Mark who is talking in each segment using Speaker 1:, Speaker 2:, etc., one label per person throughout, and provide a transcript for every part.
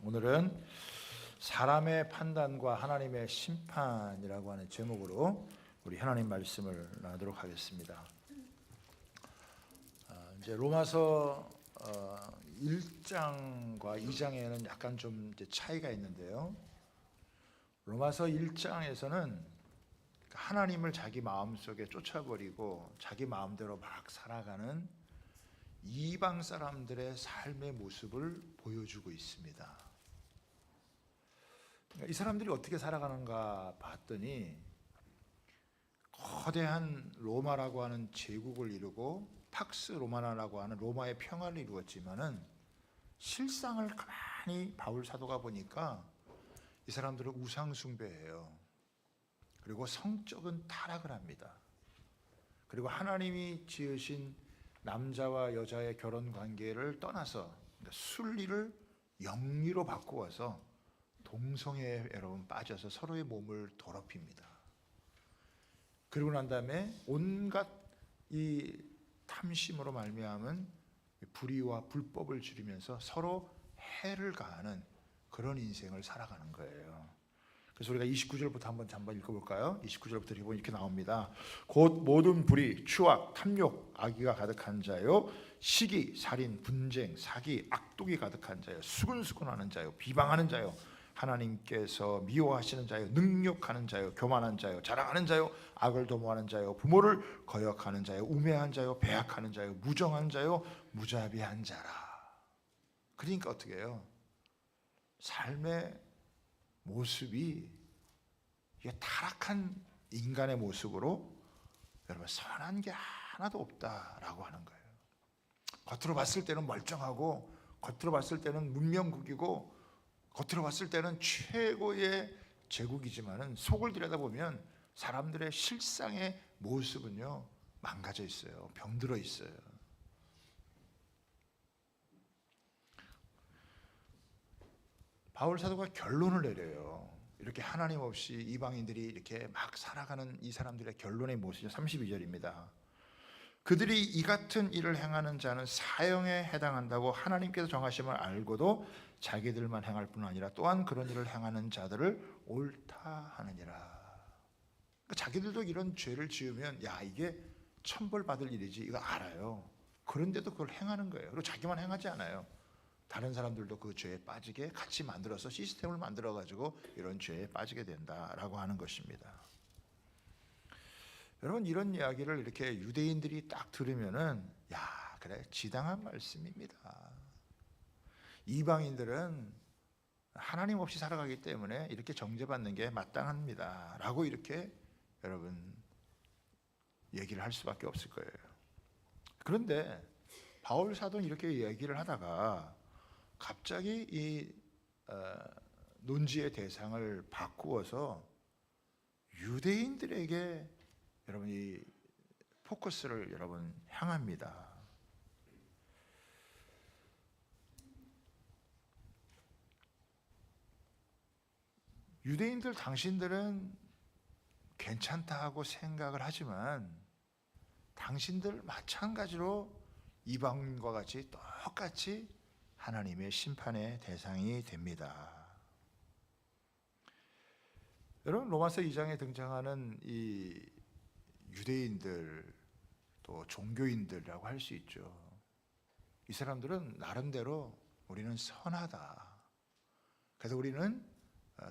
Speaker 1: 오늘은 사람의 판단과 하나님의 심판이라고 하는 제목으로 우리 하나님 말씀을 나누도록 하겠습니다. 이제 로마서 1장과 2장에는 약간 좀 이제 차이가 있는데요. 로마서 1장에서는 하나님을 자기 마음속에 쫓아버리고 자기 마음대로 막 살아가는 이방 사람들의 삶의 모습을 보여주고 있습니다. 이 사람들이 어떻게 살아가는가 봤더니 거대한 로마라고 하는 제국을 이루고 팍스 로마나라고 하는 로마의 평화를 이루었지만은 실상을 가만히 바울 사도가 보니까 이 사람들은 우상 숭배해요. 그리고 성적인 타락을 합니다. 그리고 하나님이 지으신 남자와 여자의 결혼 관계를 떠나서 순리를 영리로 바꾸어서 동성애에 여러분 빠져서 서로의 몸을 더럽힙니다. 그리고 난 다음에 온갖 이 탐심으로 말미암은 불의와 불법을 지르면서 서로 해를 가하는 그런 인생을 살아가는 거예요. 그래서 우리가 29절부터 한번 읽어볼까요? 29절부터 이렇게 나옵니다. 곧 모든 불의, 추악, 탐욕, 악의가 가득한 자요, 시기, 살인, 분쟁, 사기, 악독이 가득한 자요, 수근수근하는 자요, 비방하는 자요, 하나님께서 미워하시는 자요, 능욕하는 자요, 교만한 자요, 자랑하는 자요, 악을 도모하는 자요, 부모를 거역하는 자요, 우매한 자요, 배약하는 자요, 무정한 자요, 무자비한 자라. 그러니까 어떻게 해요? 삶의 모습이 이게 타락한 인간의 모습으로 여러분 선한 게 하나도 없다라고 하는 거예요. 겉으로 봤을 때는 멀쩡하고 겉으로 봤을 때는 문명국이고 겉으로 봤을 때는 최고의 제국이지만은 속을 들여다보면 사람들의 실상의 모습은요 망가져 있어요. 병들어 있어요. 바울 사도가 결론을 내려요. 이렇게 하나님 없이 이방인들이 이렇게 막 살아가는 이 사람들의 결론의 모습이 32절입니다. 그들이 이 같은 일을 행하는 자는 사형에 해당한다고 하나님께서 정하심을 알고도 자기들만 행할 뿐 아니라 또한 그런 일을 행하는 자들을 옳다 하느니라. 그러니까 자기들도 이런 죄를 지으면 야 이게 천벌받을 일이지 이거 알아요. 그런데도 그걸 행하는 거예요. 그리고 자기만 행하지 않아요. 다른 사람들도 그 죄에 빠지게 같이 만들어서 시스템을 만들어가지고 이런 죄에 빠지게 된다라고 하는 것입니다. 여러분 이런 이야기를 이렇게 유대인들이 딱 들으면은 야 그래 지당한 말씀입니다. 이방인들은 하나님 없이 살아가기 때문에 이렇게 정죄받는 게 마땅합니다 라고 이렇게 여러분 얘기를 할 수밖에 없을 거예요. 그런데 바울 사도는 이렇게 얘기를 하다가 갑자기 이 논지의 대상을 바꾸어서 유대인들에게 여러분 이 포커스를 여러분 향합니다. 유대인들 당신들은 괜찮다 하고 생각을 하지만 당신들 마찬가지로 이방인과 같이 똑같이 하나님의 심판의 대상이 됩니다. 여러분 로마서 2장에 등장하는 이 유대인들 또 종교인들이라고 할 수 있죠. 이 사람들은 나름대로 우리는 선하다. 그래서 우리는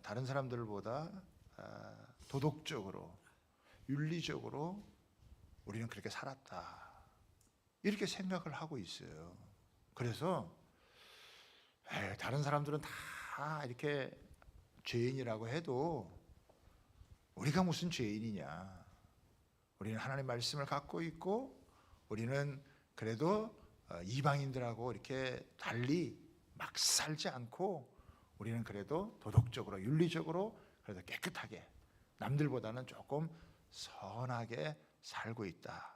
Speaker 1: 다른 사람들보다 도덕적으로 윤리적으로 우리는 그렇게 살았다. 이렇게 생각을 하고 있어요. 그래서 다른 사람들은 다 이렇게 죄인이라고 해도 우리가 무슨 죄인이냐. 우리는 하나님의 말씀을 갖고 있고 우리는 그래도 이방인들하고 이렇게 달리 막 살지 않고 우리는 그래도 도덕적으로 윤리적으로 그래도 깨끗하게 남들보다는 조금 선하게 살고 있다.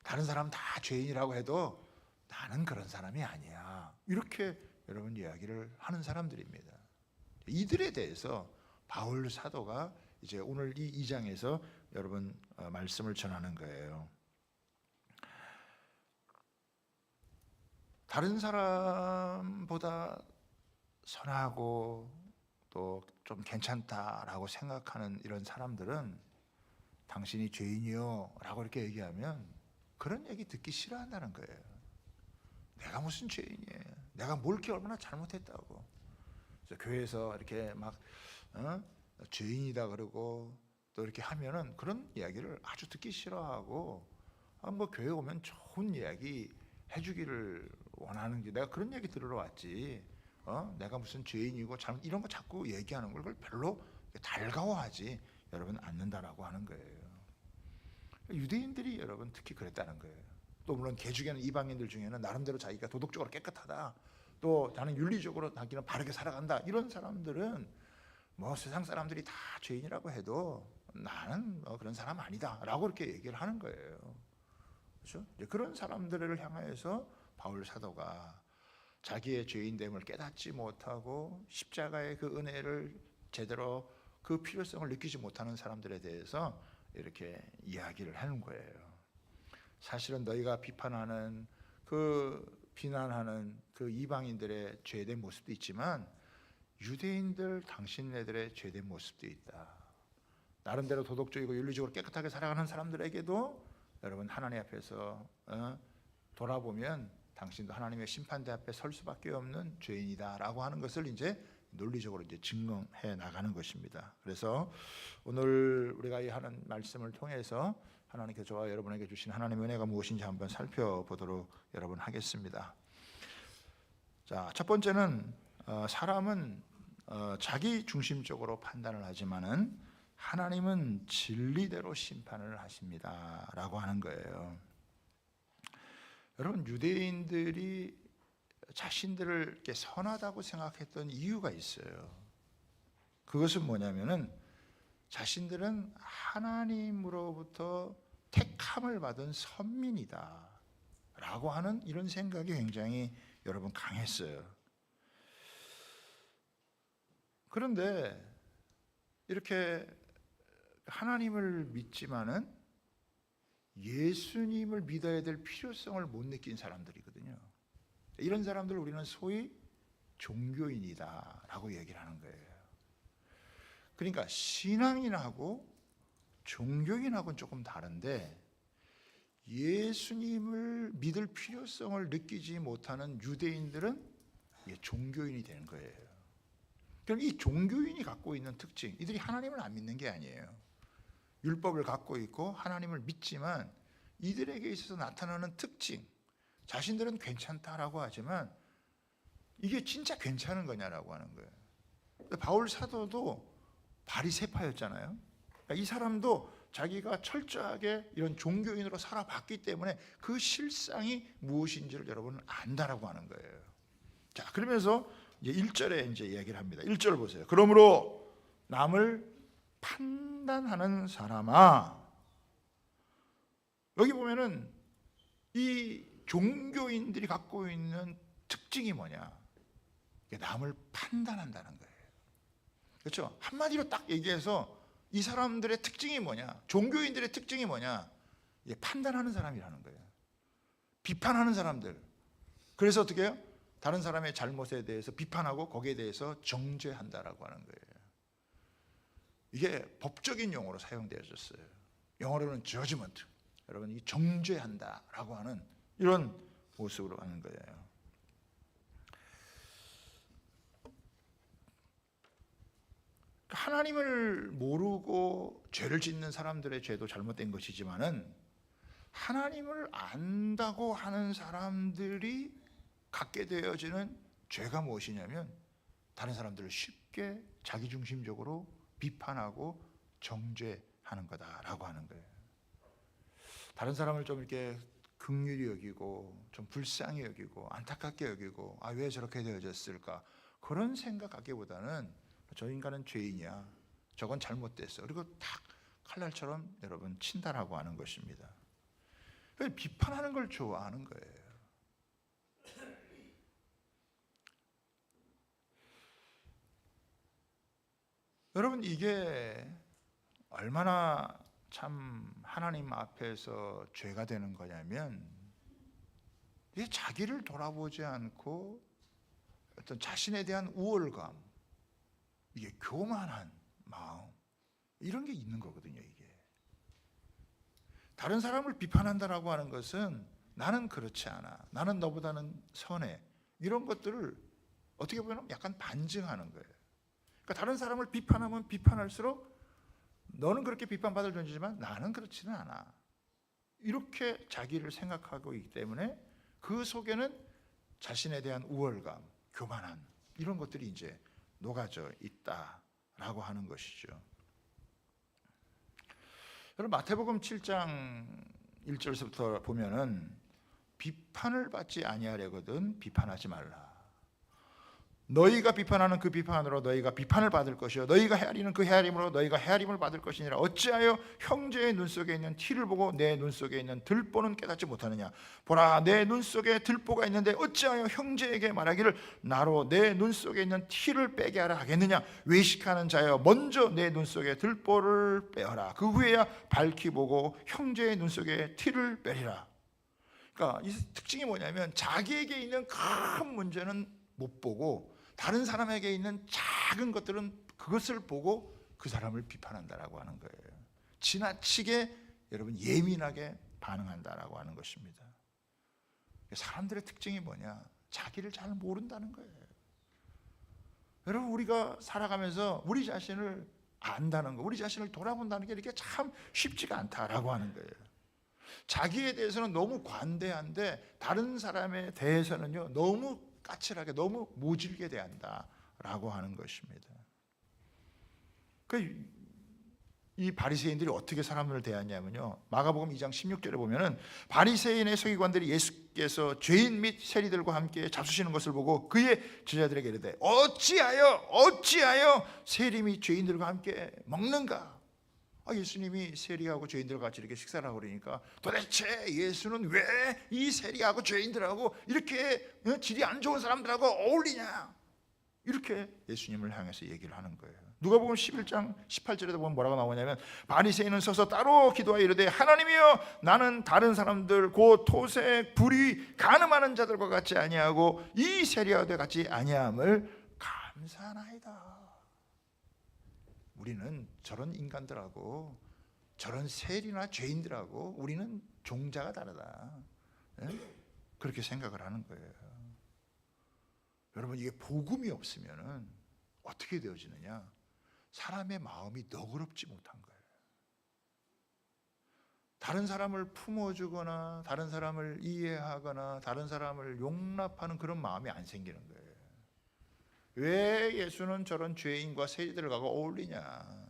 Speaker 1: 다른 사람 다 죄인이라고 해도 나는 그런 사람이 아니야. 이렇게 여러분 이야기를 하는 사람들입니다. 이들에 대해서 바울 사도가 이제 오늘 이 2장에서 여러분 말씀을 전하는 거예요. 다른 사람보다 선하고 또 좀 괜찮다라고 생각하는 이런 사람들은 당신이 죄인이요 라고 이렇게 얘기하면 그런 얘기 듣기 싫어한다는 거예요. 내가 무슨 죄인이에요? 내가 뭘 이렇게 얼마나 잘못했다고. 그래서 교회에서 이렇게 막 죄인이다 그러고 또 이렇게 하면은 그런 이야기를 아주 듣기 싫어하고, 뭐 교회 오면 좋은 이야기 해주기를 원하는 게, 내가 그런 얘기 들으러 왔지. 내가 무슨 죄인이고 잘못 이런 거 자꾸 얘기하는 걸 그걸 별로 달가워하지 여러분 않는다라고 하는 거예요. 유대인들이 여러분 특히 그랬다는 거예요. 또 물론 개중에는 이방인들 중에는 나름대로 자기가 도덕적으로 깨끗하다, 또 나는 윤리적으로 자기는 바르게 살아간다, 이런 사람들은 뭐 세상 사람들이 다 죄인이라고 해도 나는 그런 사람 아니다라고 이렇게 얘기를 하는 거예요. 그렇죠? 그런 사람들을 향해서 바울 사도가 자기의 죄인됨을 깨닫지 못하고 십자가의 그 은혜를 제대로 그 필요성을 느끼지 못하는 사람들에 대해서 이렇게 이야기를 하는 거예요. 사실은 너희가 비판하는 비난하는 그 이방인들의 죄된 모습도 있지만 유대인들 당신네들의 죄된 모습도 있다. 나름대로 도덕적이고 윤리적으로 깨끗하게 살아가는 사람들에게도 여러분 하나님 앞에서 돌아보면 당신도 하나님의 심판대 앞에 설 수밖에 없는 죄인이다라고 하는 것을 이제 논리적으로 이제 증명해 나가는 것입니다. 그래서 오늘 우리가 이 하는 말씀을 통해서 하나님께서 저와 여러분에게 주신 하나님의 은혜가 무엇인지 한번 살펴보도록 여러분 하겠습니다. 자, 첫 번째는 사람은 자기 중심적으로 판단을 하지만은 하나님은 진리대로 심판을 하십니다라고 하는 거예요. 여러분, 유대인들이 자신들을 이렇게 선하다고 생각했던 이유가 있어요. 그것은 뭐냐면은 자신들은 하나님으로부터 택함을 받은 선민이다 라고 하는 이런 생각이 굉장히 여러분 강했어요. 그런데 이렇게 하나님을 믿지만은 예수님을 믿어야 될 필요성을 못 느낀 사람들이거든요. 이런 사람들을 우리는 소위 종교인이다 라고 얘기를 하는 거예요. 그러니까 신앙인하고 종교인하고는 조금 다른데, 예수님을 믿을 필요성을 느끼지 못하는 유대인들은 종교인이 되는 거예요. 그럼 이 종교인이 갖고 있는 특징, 이들이 하나님을 안 믿는 게 아니에요. 율법을 갖고 있고 하나님을 믿지만 이들에게 있어서 나타나는 특징, 자신들은 괜찮다라고 하지만 이게 진짜 괜찮은 거냐라고 하는 거예요. 바울 사도도 바리새파였잖아요. 그러니까 이 사람도 자기가 철저하게 이런 종교인으로 살아봤기 때문에 그 실상이 무엇인지를 여러분은 안다라고 하는 거예요. 자, 그러면서 이제 1절에 이제 이야기를 합니다. 1절 보세요. 그러므로 남을 판단하는 사람아. 여기 보면은 이 종교인들이 갖고 있는 특징이 뭐냐? 남을 판단한다는 거예요. 그렇죠? 한마디로 딱 얘기해서 이 사람들의 특징이 뭐냐? 종교인들의 특징이 뭐냐? 판단하는 사람이라는 거예요. 비판하는 사람들. 그래서 어떻게 해요? 다른 사람의 잘못에 대해서 비판하고 거기에 대해서 정죄한다라고 하는 거예요. 이게 법적인 용어로 사용되어졌어요. 영어로는 judgment. 여러분, 이 정죄한다라고 하는 이런 모습으로 하는 거예요. 하나님을 모르고 죄를 짓는 사람들의 죄도 잘못된 것이지만은 하나님을 안다고 하는 사람들이 갖게 되어지는 죄가 무엇이냐면 다른 사람들을 쉽게 자기중심적으로 비판하고 정죄하는 거다라고 하는 거예요. 다른 사람을 좀 이렇게 긍휼히 여기고 좀 불쌍히 여기고 안타깝게 여기고 왜 저렇게 되어졌을까, 그런 생각하기보다는 저 인간은 죄인이야, 저건 잘못됐어, 그리고 탁 칼날처럼 여러분 친다라고 하는 것입니다. 비판하는 걸 좋아하는 거예요. 여러분, 이게 얼마나 참 하나님 앞에서 죄가 되는 거냐면, 이게 자기를 돌아보지 않고 어떤 자신에 대한 우월감, 이게 교만한 마음, 이런 게 있는 거거든요. 이게 다른 사람을 비판한다라고 하는 것은 나는 그렇지 않아, 나는 너보다는 선해, 이런 것들을 어떻게 보면 약간 반증하는 거예요. 그러니까 다른 사람을 비판하면 비판할수록 너는 그렇게 비판받을 존재지만 나는 그렇지는 않아, 이렇게 자기를 생각하고 있기 때문에 그 속에는 자신에 대한 우월감, 교만한 이런 것들이 이제 녹아져 있다라고 하는 것이죠. 여러분 마태복음 7장 1절에서부터 보면은 비판을 받지 아니하려거든 비판하지 말라. 너희가 비판하는 그 비판으로 너희가 비판을 받을 것이요 너희가 헤아리는 그 헤아림으로 너희가 헤아림을 받을 것이니라. 어찌하여 형제의 눈 속에 있는 티를 보고 내 눈 속에 있는 들보는 깨닫지 못하느냐. 보라, 내 눈 속에 들보가 있는데 어찌하여 형제에게 말하기를 나로 내 눈 속에 있는 티를 빼게 하라 하겠느냐. 외식하는 자여, 먼저 내 눈 속에 들보를 빼어라. 그 후에야 밝히 보고 형제의 눈 속에 티를 빼리라. 그러니까 이 특징이 뭐냐면 자기에게 있는 큰 문제는 못 보고 다른 사람에게 있는 작은 것들은 그것을 보고 그 사람을 비판한다라고 하는 거예요. 지나치게 여러분 예민하게 반응한다라고 하는 것입니다. 사람들의 특징이 뭐냐? 자기를 잘 모른다는 거예요. 여러분 우리가 살아가면서 우리 자신을 안다는 거, 우리 자신을 돌아본다는 게 이렇게 참 쉽지가 않다라고 하는 거예요. 자기에 대해서는 너무 관대한데 다른 사람에 대해서는요 너무 까칠하게, 너무 모질게 대한다라고 하는 것입니다. 이 바리새인들이 어떻게 사람을 대하냐면요, 마가복음 2장 16절에 보면은 바리새인의 서기관들이 예수께서 죄인 및 세리들과 함께 잡수시는 것을 보고 그의 제자들에게 이르되 어찌하여 세리 및 죄인들과 함께 먹는가? 예수님이 세리하고 죄인들과 같이 이렇게 식사를 하고 그러니까 도대체 예수는 왜 이 세리하고 죄인들하고 이렇게 질이 안 좋은 사람들하고 어울리냐, 이렇게 예수님을 향해서 얘기를 하는 거예요. 누가복음 11장 18절에도 보면 뭐라고 나오냐면 바리새인은 서서 따로 기도하여 이르되 하나님이여, 나는 다른 사람들 곧 토색, 불의, 간음하는 자들과 같이 아니하고 이 세리하되 같이 아니함을 감사하나이다. 우리는 저런 인간들하고 저런 세리나 죄인들하고 우리는 종자가 다르다, 그렇게 생각을 하는 거예요. 여러분 이게 복음이 없으면 어떻게 되어지느냐? 사람의 마음이 너그럽지 못한 거예요. 다른 사람을 품어주거나 다른 사람을 이해하거나 다른 사람을 용납하는 그런 마음이 안 생기는 거예요. 왜 예수는 저런 죄인과 세리들과 어울리냐?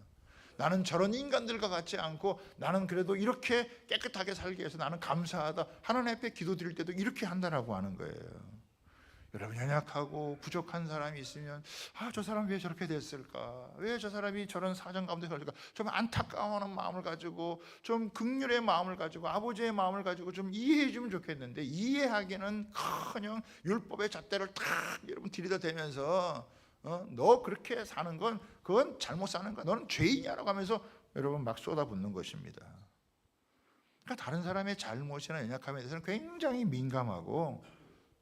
Speaker 1: 나는 저런 인간들과 같지 않고 나는 그래도 이렇게 깨끗하게 살기 위해서 나는 감사하다, 하나님 앞에 기도드릴 때도 이렇게 한다라고 하는 거예요. 여러분 연약하고 부족한 사람이 있으면 저 사람 왜 저렇게 됐을까? 왜 저 사람이 저런 사정 가운데 살까? 좀 안타까워하는 마음을 가지고 좀 긍휼의 마음을 가지고 아버지의 마음을 가지고 좀 이해해 주면 좋겠는데 이해하기는 커녕 율법의 잣대를 탁 여러분 들이대면서 너 그렇게 사는 건 그건 잘못 사는 거야, 너는 죄인이야라고 하면서 여러분 막 쏟아붓는 것입니다. 그러니까 다른 사람의 잘못이나 연약함에 대해서는 굉장히 민감하고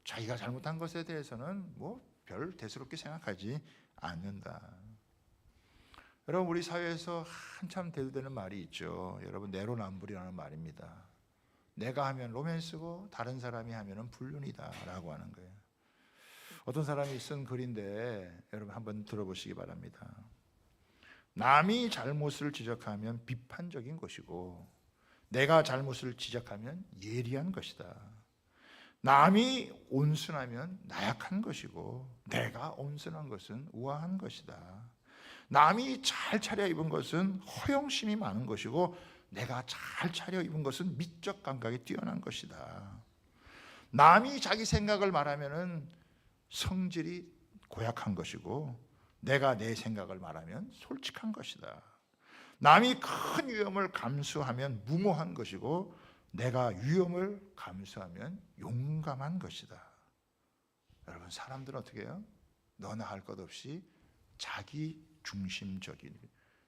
Speaker 1: 자기가 잘못한 것에 대해서는 별 대수롭게 생각하지 않는다. 여러분 우리 사회에서 한참 대두되는 말이 있죠. 여러분 내로남불이라는 말입니다. 내가 하면 로맨스고 다른 사람이 하면은 불륜이다라고 하는 거예요. 어떤 사람이 쓴 글인데 여러분 한번 들어보시기 바랍니다. 남이 잘못을 지적하면 비판적인 것이고 내가 잘못을 지적하면 예리한 것이다. 남이 온순하면 나약한 것이고 내가 온순한 것은 우아한 것이다. 남이 잘 차려입은 것은 허영심이 많은 것이고 내가 잘 차려입은 것은 미적 감각이 뛰어난 것이다. 남이 자기 생각을 말하면 성질이 고약한 것이고 내가 내 생각을 말하면 솔직한 것이다. 남이 큰 위험을 감수하면 무모한 것이고 내가 위험을 감수하면 용감한 것이다. 여러분 사람들은 어떻게 해요? 너나 할 것 없이 자기 중심적인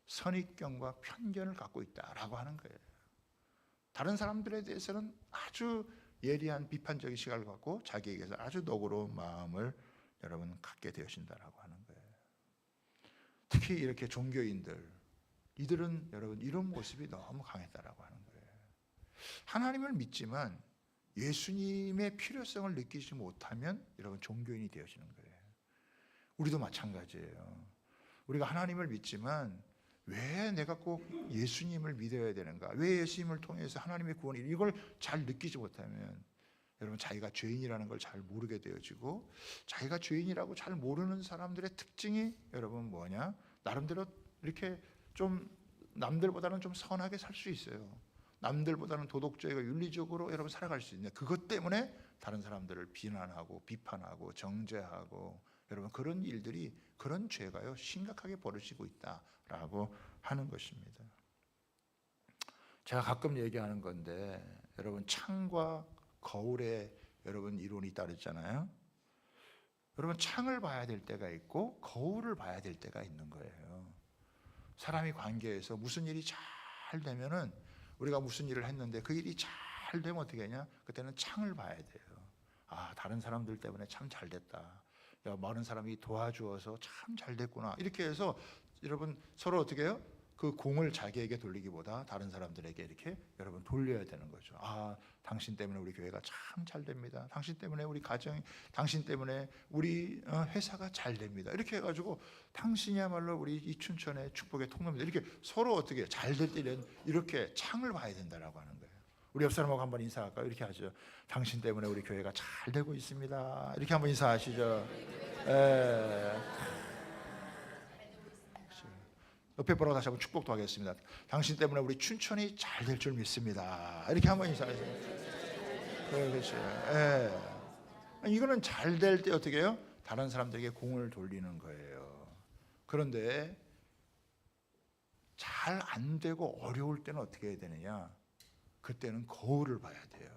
Speaker 1: 선입견과 편견을 갖고 있다라고 하는 거예요. 다른 사람들에 대해서는 아주 예리한 비판적인 시각을 갖고 자기에게서 아주 너그러운 마음을 여러분 갖게 되신다라고 하는 거예요. 특히 이렇게 종교인들, 이들은 여러분 이런 모습이 너무 강했다라고 하는 거예요. 하나님을 믿지만 예수님의 필요성을 느끼지 못하면 여러분 종교인이 되어지는 거예요. 우리도 마찬가지예요. 우리가 하나님을 믿지만 왜 내가 꼭 예수님을 믿어야 되는가? 왜 예수님을 통해서 하나님의 구원이 이걸 잘 느끼지 못하면 여러분 자기가 죄인이라는 걸 잘 모르게 되어지고, 자기가 죄인이라고 잘 모르는 사람들의 특징이 여러분 뭐냐? 나름대로 이렇게 좀 남들보다는 좀 선하게 살 수 있어요. 남들보다는 도덕적이고 윤리적으로 여러분 살아갈 수 있는, 그것 때문에 다른 사람들을 비난하고 비판하고 정죄하고 여러분 그런 일들이, 그런 죄가요 심각하게 벌어지고 있다라고 하는 것입니다. 제가 가끔 얘기하는 건데, 여러분 창과 거울에 여러분 이론이 따르잖아요. 여러분 창을 봐야 될 때가 있고 거울을 봐야 될 때가 있는 거예요. 사람이 관계에서 무슨 일이 잘 되면은, 우리가 무슨 일을 했는데 그 일이 잘 되면 어떻게 하냐? 그때는 창을 봐야 돼요. 아, 다른 사람들 때문에 참 잘 됐다. 야, 많은 사람이 도와주어서 참 잘 됐구나. 이렇게 해서 여러분 서로 어떻게 해요? 그 공을 자기에게 돌리기보다 다른 사람들에게 이렇게 여러분 돌려야 되는 거죠. 아, 당신 때문에 우리 교회가 참 잘 됩니다. 당신 때문에 우리 가정이, 당신 때문에 우리 회사가 잘 됩니다. 이렇게 해가지고 당신이야말로 우리 이 춘천의 축복의 통로입니다. 이렇게 서로 어떻게 잘 될 때는 이렇게 창을 봐야 된다라고 하는 거예요. 우리 옆 사람하고 한번 인사할까요? 이렇게 하죠. 당신 때문에 우리 교회가 잘 되고 있습니다. 이렇게 한번 인사하시죠. 옆에 보라고 다시 한번 축복도 하겠습니다. 당신 때문에 우리 춘천이 잘 될 줄 믿습니다. 이렇게 한번 인사하세요. 그렇죠. 이거는 잘 될 때 어떻게 해요? 다른 사람들에게 공을 돌리는 거예요. 그런데 잘 안 되고 어려울 때는 어떻게 해야 되느냐? 그때는 거울을 봐야 돼요.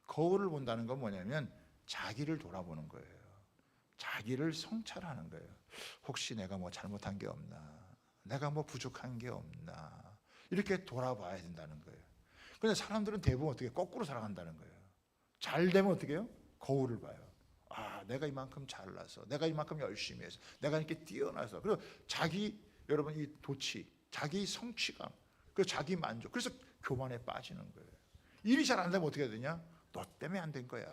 Speaker 1: 거울을 본다는 건 뭐냐면 자기를 돌아보는 거예요. 자기를 성찰하는 거예요. 혹시 내가 뭐 잘못한 게 없나? 내가 뭐 부족한 게 없나? 이렇게 돌아봐야 된다는 거예요. 그런데 사람들은 대부분 어떻게 거꾸로 살아간다는 거예요. 잘 되면 어떻게 해요? 거울을 봐요. 아, 내가 이만큼 잘나서, 내가 이만큼 열심히 해서, 내가 이렇게 뛰어나서, 그리고 자기, 여러분 이 도취, 자기 성취감, 그 자기 만족, 그래서 교만에 빠지는 거예요. 일이 잘 안 되면 어떻게 해야 되냐? 너 때문에 안 된 거야.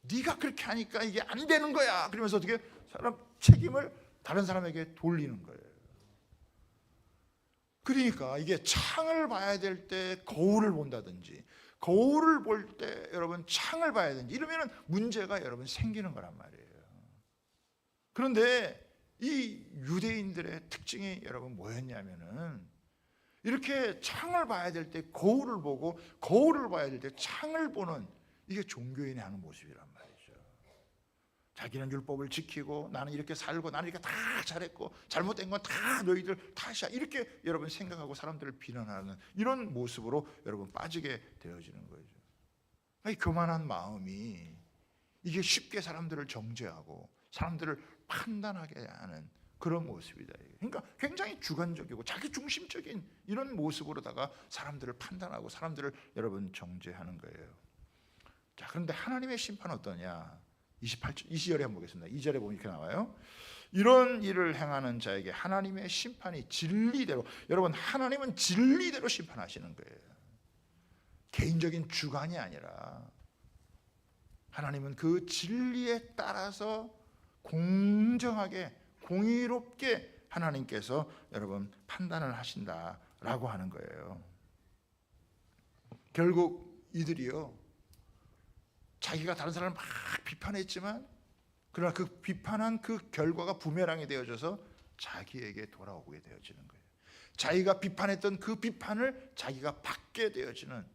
Speaker 1: 네가 그렇게 하니까 이게 안 되는 거야. 그러면서 어떻게 사람 책임을 다른 사람에게 돌리는 거예요. 그러니까 이게 창을 봐야 될 때 거울을 본다든지, 거울을 볼 때 여러분 창을 봐야 되는지, 이러면 문제가 여러분 생기는 거란 말이에요. 그런데 이 유대인들의 특징이 여러분 뭐였냐면은, 이렇게 창을 봐야 될 때 거울을 보고, 거울을 봐야 될 때 창을 보는, 이게 종교인이 하는 모습이란 말이죠. 자기는 율법을 지키고 나는 이렇게 살고 나는 이렇게 다 잘했고 잘못된 건 다 너희들 탓이야, 이렇게 여러분 생각하고 사람들을 비난하는 이런 모습으로 여러분 빠지게 되어지는 거죠. 이 교만한 마음이, 이게 쉽게 사람들을 정죄하고 사람들을 판단하게 하는 그런 모습이다. 그러니까 굉장히 주관적이고 자기 중심적인 이런 모습으로다가 사람들을 판단하고 사람들을 여러분 정죄하는 거예요. 자, 그런데 하나님의 심판은 어떠냐? 20절에 한번 보겠습니다. 2절에 보면 이렇게 나와요. 이런 일을 행하는 자에게 하나님의 심판이 진리대로, 여러분 하나님은 진리대로 심판하시는 거예요. 개인적인 주관이 아니라 하나님은 그 진리에 따라서 공정하게, 공의롭게 하나님께서 여러분 판단을 하신다라고 하는 거예요. 결국 이들이요, 자기가 다른 사람을 막 비판했지만 그러나 그 비판한 그 결과가 부메랑이 되어져서 자기에게 돌아오게 되어지는 거예요. 자기가 비판했던 그 비판을 자기가 받게 되어지는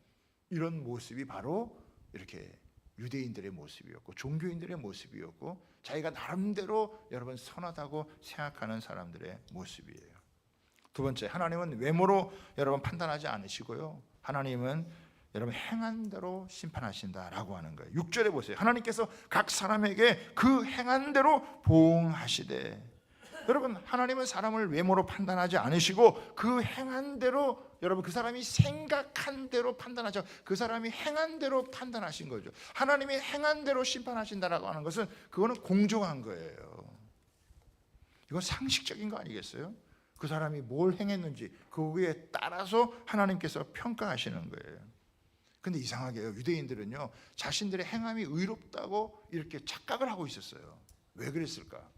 Speaker 1: 이런 모습이 바로 이렇게 유대인들의 모습이었고 종교인들의 모습이었고, 자기가 나름대로 여러분 선하다고 생각하는 사람들의 모습이에요. 두 번째, 하나님은 외모로 여러분 판단하지 않으시고요, 하나님은 여러분 행한 대로 심판하신다라고 하는 거예요. 6절에 보세요. 하나님께서 각 사람에게 그 행한 대로 보응하시되, 여러분, 하나님은 사람을 외모로 판단하지 않으시고 그 행한 대로, 여러분, 그 사람이 생각한 대로 판단하죠. 그 사람이 행한 대로 판단하신 거죠. 하나님이 행한 대로 심판하신다라고 하는 것은 그거는 공정한 거예요. 이건 상식적인 거 아니겠어요? 그 사람이 뭘 행했는지 그거에 따라서 하나님께서 평가하시는 거예요. 근데 이상하게요, 유대인들은요 자신들의 행함이 의롭다고 이렇게 착각을 하고 있었어요. 왜 그랬을까?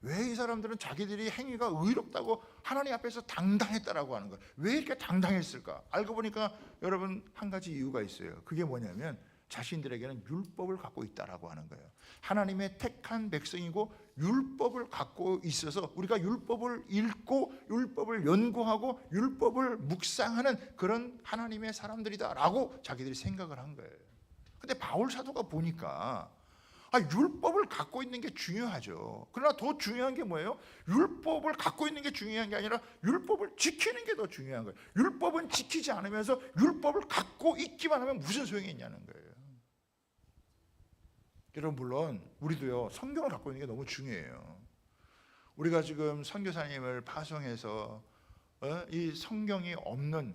Speaker 1: 왜 이 사람들은 자기들이 행위가 의롭다고 하나님 앞에서 당당했다라고 하는 거예요? 왜 이렇게 당당했을까? 알고 보니까 여러분, 한 가지 이유가 있어요. 그게 뭐냐면 자신들에게는 율법을 갖고 있다라고 하는 거예요. 하나님의 택한 백성이고 율법을 갖고 있어서 우리가 율법을 읽고 율법을 연구하고 율법을 묵상하는 그런 하나님의 사람들이다라고 자기들이 생각을 한 거예요. 근데 바울 사도가 보니까 율법을 갖고 있는 게 중요하죠. 그러나 더 중요한 게 뭐예요? 율법을 갖고 있는 게 중요한 게 아니라 율법을 지키는 게 더 중요한 거예요. 율법은 지키지 않으면서 율법을 갖고 있기만 하면 무슨 소용이 있냐는 거예요. 여러분, 물론 우리도요 성경을 갖고 있는 게 너무 중요해요. 우리가 지금 선교사님을 파송해서 이 성경이 없는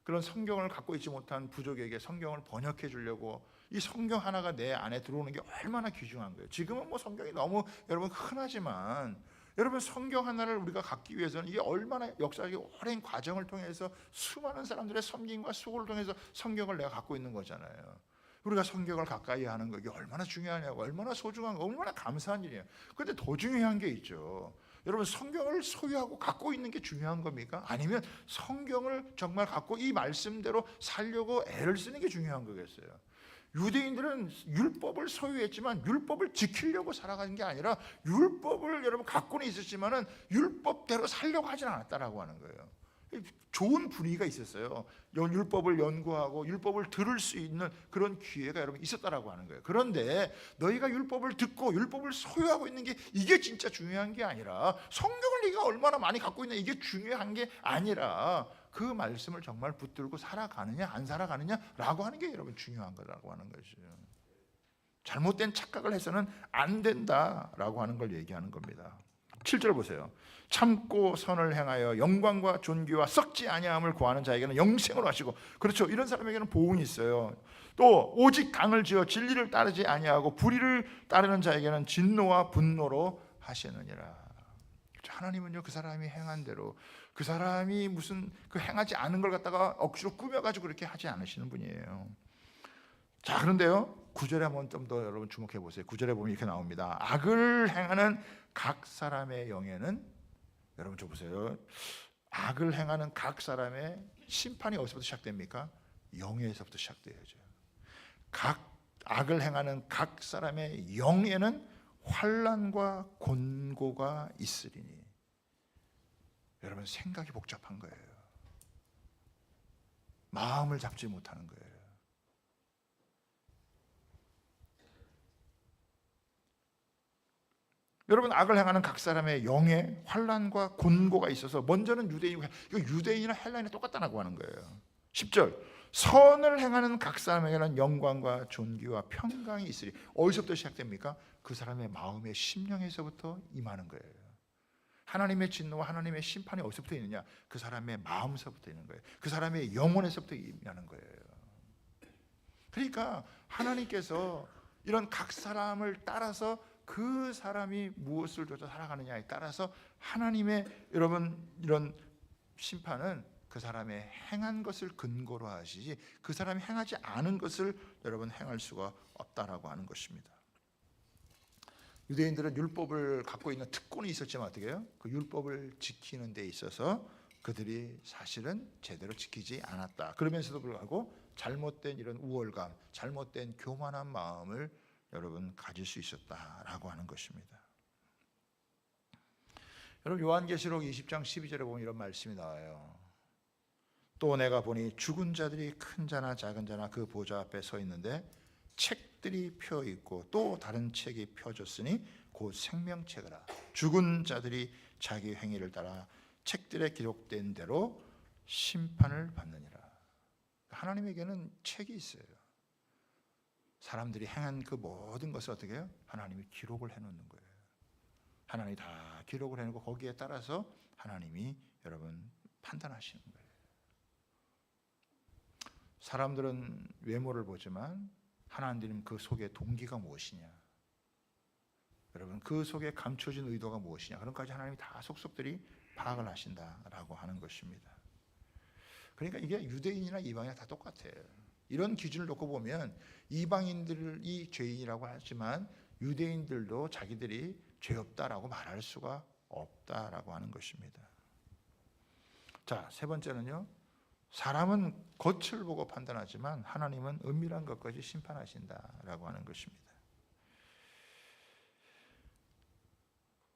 Speaker 1: 그런 성경을 갖고 있지 못한 부족에게 성경을 번역해 주려고 이 성경 하나가 내 안에 들어오는 게 얼마나 귀중한 거예요. 지금은 뭐 성경이 너무 여러분 흔하지만 여러분, 성경 하나를 우리가 갖기 위해서는 이게 얼마나 역사적인 오랜 과정을 통해서 수많은 사람들의 섬김과 수고를 통해서 성경을 내가 갖고 있는 거잖아요. 우리가 성경을 가까이 하는 거 이게 얼마나 중요하냐고, 얼마나 소중한 거, 얼마나 감사한 일이에요. 그런데 더 중요한 게 있죠. 여러분, 성경을 소유하고 갖고 있는 게 중요한 겁니까? 아니면 성경을 정말 갖고 이 말씀대로 살려고 애를 쓰는 게 중요한 거겠어요? 유대인들은 율법을 소유했지만 율법을 지키려고 살아가는 게 아니라 율법을 여러분 갖고는 있었지만은 율법대로 살려고 하진 않았다라고 하는 거예요. 좋은 분위기가 있었어요. 율법을 연구하고 율법을 들을 수 있는 그런 기회가 여러분 있었다라고 하는 거예요. 그런데 너희가 율법을 듣고 율법을 소유하고 있는 게 이게 진짜 중요한 게 아니라 성경을 네가 얼마나 많이 갖고 있냐 이게 중요한 게 아니라 그 말씀을 정말 붙들고 살아가느냐 안 살아가느냐라고 하는 게 여러분 중요한 거라고 하는 거죠. 잘못된 착각을 해서는 안 된다라고 하는 걸 얘기하는 겁니다. 7절 보세요. 참고 선을 행하여 영광과 존귀와 썩지 아니함을 구하는 자에게는 영생으로 하시고, 그렇죠, 이런 사람에게는 보응이 있어요. 또 오직 강을 지어 진리를 따르지 아니하고 불의를 따르는 자에게는 진노와 분노로 하시느니라. 하나님은요 그 사람이 행한 대로, 그 사람이 무슨 그 행하지 않은 걸 갖다가 억지로 꾸며가지고 그렇게 하지 않으시는 분이에요. 자, 그런데요 9절에 한번 좀 더 여러분 주목해 보세요. 9절에 보면 이렇게 나옵니다. 악을 행하는 각 사람의 영에는, 여러분 좀 보세요. 악을 행하는 각 사람의 심판이 어디서부터 시작됩니까? 영에서부터 시작돼야죠. 악을 행하는 각 사람의 영에는 환난과 곤고가 있으리니. 여러분, 생각이 복잡한 거예요. 마음을 잡지 못하는 거예요. 여러분, 악을 행하는 각 사람의 영에 환난과 곤고가 있어서, 먼저는 유대인이고, 이거 유대인이나 헬라인이 똑같다고 하는 거예요. 10절, 선을 행하는 각 사람에게는 영광과 존귀와 평강이 있으리. 어디서부터 시작됩니까? 그 사람의 마음의 심령에서부터 임하는 거예요. 하나님의 진노와 하나님의 심판이 어디서부터 있느냐? 그 사람의 마음서부터 있는 거예요. 그 사람의 영혼에서부터 임하는 거예요. 그러니까 하나님께서 이런 각 사람을 따라서 그 사람이 무엇을 쫓아 살아가느냐에 따라서 하나님의 여러분 이런 심판은 그 사람의 행한 것을 근거로 하시지 그 사람이 행하지 않은 것을 여러분 행할 수가 없다라고 하는 것입니다. 유대인들은 율법을 갖고 있는 특권이 있었지만 어떻게 해요? 그 율법을 지키는 데 있어서 그들이 사실은 제대로 지키지 않았다. 그러면서도 불구하고 잘못된 이런 우월감, 잘못된 교만한 마음을 여러분 가질 수 있었다라고 하는 것입니다. 여러분, 요한계시록 20장 12절에 보면 이런 말씀이 나와요. 또 내가 보니 죽은 자들이 큰 자나 작은 자나 그 보좌 앞에 서 있는데 책들이 펴 있고 또 다른 책이 펴졌으니 곧 생명책이라. 죽은 자들이 자기 행위를 따라 책들에 기록된 대로 심판을 받느니라. 하나님에게는 책이 있어요. 사람들이 행한 그 모든 것을 어떻게 해요? 하나님이 기록을 해놓는 거예요. 하나님이 다 기록을 해놓고 거기에 따라서 하나님이 여러분 판단하시는 거예요. 사람들은 외모를 보지만 하나님은 그 속에 동기가 무엇이냐, 여러분 그 속에 감춰진 의도가 무엇이냐, 그런 것까지 하나님이 다 속속들이 파악을 하신다라고 하는 것입니다. 그러니까 이게 유대인이나 이방인이나 다 똑같아요. 이런 기준을 놓고 보면 이방인들이 죄인이라고 하지만 유대인들도 자기들이 죄 없다라고 말할 수가 없다라고 하는 것입니다. 자, 세 번째는요. 사람은 겉을 보고 판단하지만 하나님은 은밀한 것까지 심판하신다라고 하는 것입니다.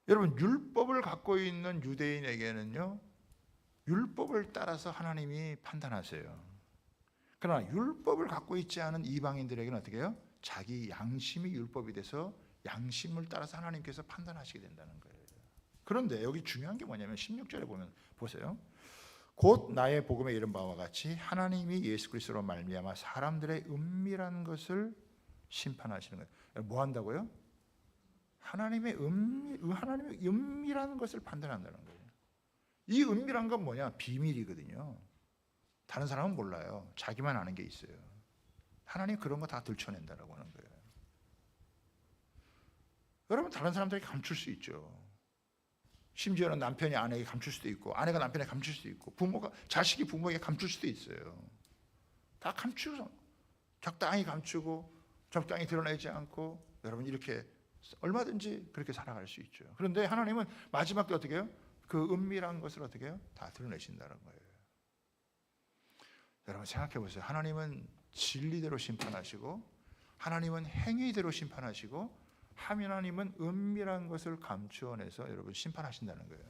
Speaker 1: 여러분, 율법을 갖고 있는 유대인에게는요, 율법을 따라서 하나님이 판단하세요. 그러나 율법을 갖고 있지 않은 이방인들에게는 어떻게 해요? 자기 양심이 율법이 돼서 양심을 따라서 하나님께서 판단하시게 된다는 거예요. 그런데 여기 중요한 게 뭐냐면 16절에 보면 보세요. 곧 나의 복음에 이른 바와 같이 하나님이 예수 그리스도로 말미암아 사람들의 은밀한 것을 심판하시는 거예요. 뭐 한다고요? 하나님의 은밀한 것을 판단한다는 거예요. 이 은밀한 건 뭐냐? 비밀이거든요. 다른 사람은 몰라요. 자기만 아는 게 있어요. 하나님 그런 거 다 들춰낸다라고 하는 거예요. 여러분, 다른 사람들에게 감출 수 있죠. 심지어는 남편이 아내에게 감출 수도 있고, 아내가 남편에게 감출 수도 있고, 부모가 자식이 부모에게 감출 수도 있어요. 다 감추고, 적당히 감추고 적당히 드러내지 않고, 여러분 이렇게 얼마든지 그렇게 살아갈 수 있죠. 그런데 하나님은 마지막 때 어떻게 해요? 그 은밀한 것을 어떻게 해요? 다 드러내신다는 거예요. 여러분 생각해 보세요. 하나님은 진리대로 심판하시고, 하나님은 행위대로 심판하시고, 하나님은 은밀한 것을 감추어내서 여러분 심판하신다는 거예요.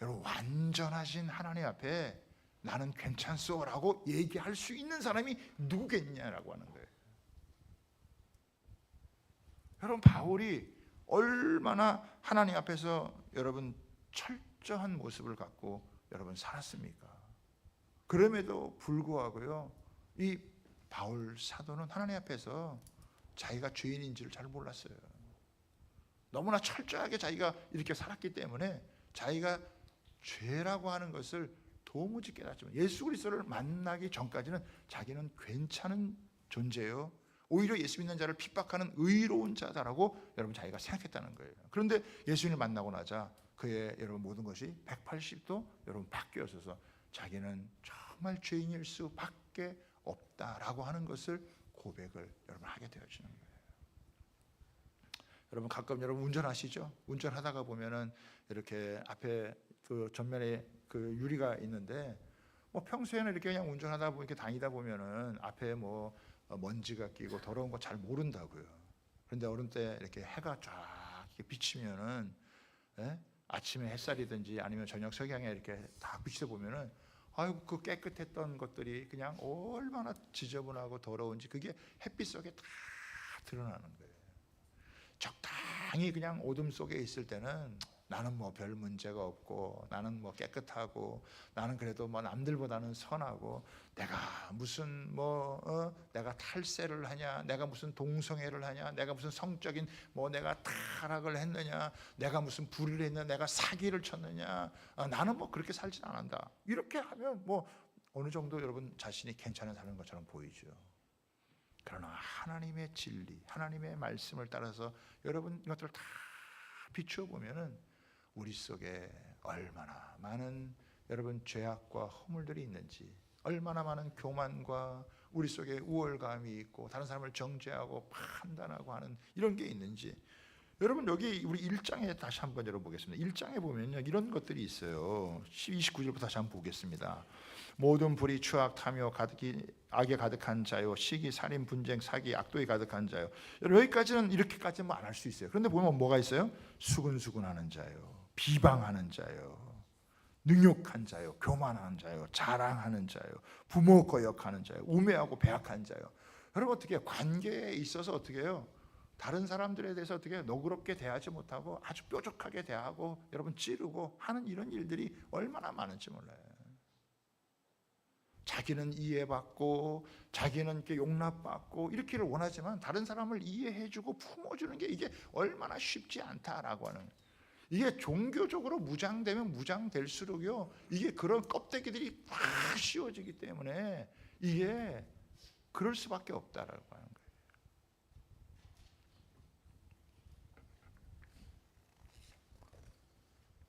Speaker 1: 여러분, 완전하신 하나님 앞에 나는 괜찮소라고 얘기할 수 있는 사람이 누구겠냐라고 하는 거예요. 여러분, 바울이 얼마나 하나님 앞에서 여러분 철저한 모습을 갖고 여러분 살았습니까? 그럼에도 불구하고요, 이 바울 사도는 하나님 앞에서 자기가 죄인인지를 잘 몰랐어요. 너무나 철저하게 자기가 이렇게 살았기 때문에 자기가 죄라고 하는 것을 도무지 깨닫지만, 예수 그리스도를 만나기 전까지는 자기는 괜찮은 존재예요. 오히려 예수 믿는 자를 핍박하는 의로운 자다라고 여러분 자기가 생각했다는 거예요. 그런데 예수님을 만나고 나자 그의 여러분 모든 것이 180도 여러분 바뀌어서 자기는 정말 죄인일 수밖에 없다라고 하는 것을 고백을 여러분 하게 되어지는 거예요. 여러분 가끔 여러분 운전하시죠? 운전하다가 보면은 이렇게 앞에 그 전면에 그 유리가 있는데, 뭐 평소에는 이렇게 그냥 운전하다 보면 이렇게 다니다 보면은 앞에 뭐 먼지가 끼고 더러운 거 잘 모른다고요. 그런데 어느 때 이렇게 해가 쫙 이렇게 비치면은, 아침에 햇살이든지 아니면 저녁 석양에 이렇게 다 비치다 보면은, 아이고 그 깨끗했던 것들이 그냥 얼마나 지저분하고 더러운지 그게 햇빛 속에 다 드러나는 거예요. 적당히 그냥 어둠 속에 있을 때는 나는 뭐 별 문제가 없고, 나는 뭐 깨끗하고, 나는 그래도 뭐 남들보다는 선하고, 내가 무슨 내가 탈세를 하냐, 내가 무슨 동성애를 하냐, 내가 무슨 성적인 내가 타락을 했느냐, 내가 무슨 불의를 했느냐, 내가 사기를 쳤느냐, 나는 뭐 그렇게 살진 않는다. 이렇게 하면 뭐 어느 정도 여러분 자신이 괜찮은 사는 것처럼 보이죠. 그러나 하나님의 진리, 하나님의 말씀을 따라서 여러분 이것들을 다 비추어 보면은 우리 속에 얼마나 많은 여러분 죄악과 허물들이 있는지, 얼마나 많은 교만과 우리 속에 우월감이 있고 다른 사람을 정죄하고 판단하고 하는 이런 게 있는지, 여러분 여기 우리 1장에 다시 한번 열어보겠습니다. 1장에 보면요 이런 것들이 있어요. 29절부터 다시 한번 보겠습니다. 모든 불의, 추악, 탐욕, 악에 가득한 자요, 시기, 살인, 분쟁, 사기, 악도에 가득한 자요. 여기까지는 이렇게까지는 안 할 수 있어요. 그런데 보면 뭐가 있어요? 수근수근하는 자요, 비방하는 자요, 능욕한 자요, 교만하는 자요, 자랑하는 자요, 부모 거역하는 자요, 우매하고 배악한 자요. 여러분 어떻게 해요? 관계에 있어서 어떻게 해요? 다른 사람들에 대해서 어떻게 너그럽게 대하지 못하고 아주 뾰족하게 대하고 여러분 찌르고 하는 이런 일들이 얼마나 많은지 몰라요. 자기는 이해받고 자기는 이렇게 용납받고 이렇게를 원하지만 다른 사람을 이해해주고 품어주는 게 이게 얼마나 쉽지 않다라고 하는, 이게 종교적으로 무장되면 무장될수록요, 이게 그런 껍데기들이 막 씌워지기 때문에 이게 그럴 수밖에 없다라고 하는 거예요.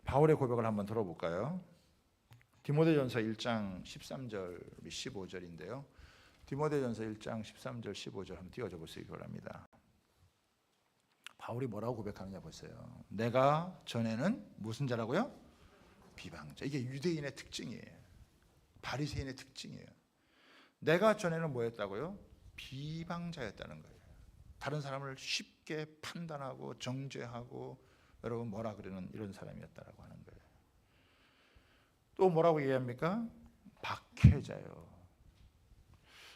Speaker 1: 바울의 고백을 한번 들어볼까요? 디모데전서 1장 13절 15절인데요. 디모데전서 1장 13절 15절 한번 띄워줘 보시기 바랍니다. 바울이 뭐라고 고백하느냐 보세요. 내가 전에는 무슨 자라고요? 비방자. 이게 유대인의 특징이에요. 바리새인의 특징이에요. 내가 전에는 뭐였다고요? 비방자였다는 거예요. 다른 사람을 쉽게 판단하고 정죄하고 여러분 뭐라 그러는 이런 사람이었다라고 하는 거예요. 또 뭐라고 얘기합니까? 박해자요.